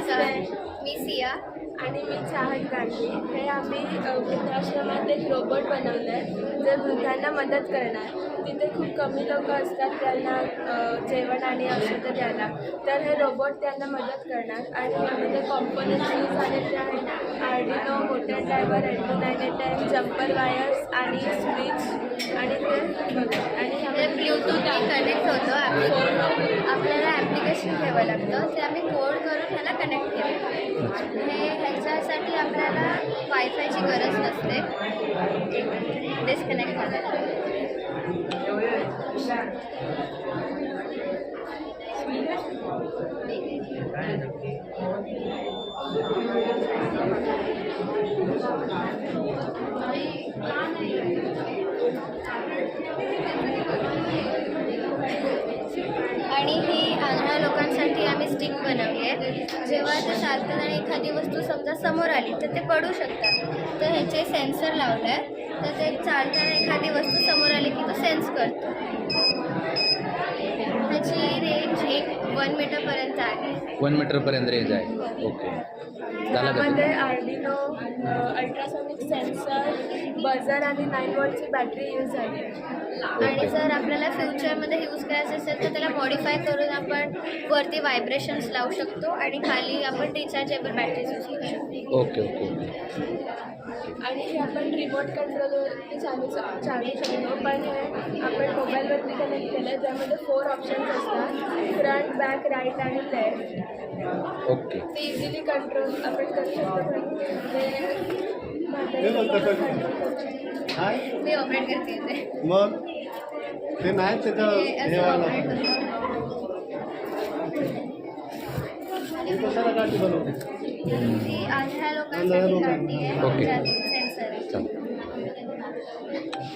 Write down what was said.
नमस्कार, मी सिया आणि मी चाहत गांधी. हे आम्ही वृद्धाश्रमात एक रोबोट बनवलं आहे जे वृद्धांना मदत करणार. तिथे खूप कमी लोक असतात त्यांना जेवण आणि औषधं द्यायला, तर हे रोबोट त्यांना मदत करणार. आणि यामध्ये कॉम्पोनंट्स यूज झाले ते आहेत Arduino, motor driver, N2910, jumper wires आणि स्विच आणि ते ब्ल्यूटूथला कनेक्ट होतं. आपल्याला ॲप्लिकेशन ठेवावं लागतं, ते आम्ही कोड करून ह्याला कनेक्ट केलं. ह्याच्यासाठी आपल्याला वायफायची गरज नसते. डिस्कनेक्ट झालं. आणि ही आंधळ्या लोकांसाठी आम्ही स्टिक बनवली आहे. जेव्हा ते चालतात आणि एखादी वस्तू समजा समोर आली तर ते पडू शकतात, तर ह्याचे सेन्सर लावलं आहे, तर ते चालताना एखादी वस्तू समोर आली की तो सेन्स करतो. ह्याची रेंज 1 मीटरपर्यंत आहे. 1 मीटरपर्यंत रेंज आहे. ओके, झालं का? त्यामध्ये आर्डिनो, अल्ट्रासॉनिक सेन्सर, बझर आणि 9 वोल्टची बॅटरी यूज आहे. आणि जर आपल्याला फ्युचरमध्ये यूज करायचं असेल तर त्याला मॉडिफाय करून आपण वरती व्हायब्रेशन्स लावू शकतो आणि खाली आपण रिचार्जेबल बॅटरीज यूज करू शकतो. Okay okay okay. आणि हे आपण रिमोट कंट्रोलवरती चालू शकतो, पण हे आपण मोबाईलवरती कनेक्ट केलं आहे, ज्यामध्ये 4 ऑप्शन्स असतात: फ्रंट, बॅक, राईट आणि लेफ्ट. ओके. ते इझिली कंट्रोल आपण करू शकतो. मी ऑपरेट करते ते. मग ते नाही त्याचं हे व्हायला कशाला काढली बनवते? ती आंधळ्या लोकांसाठी काढली आहे. ओके.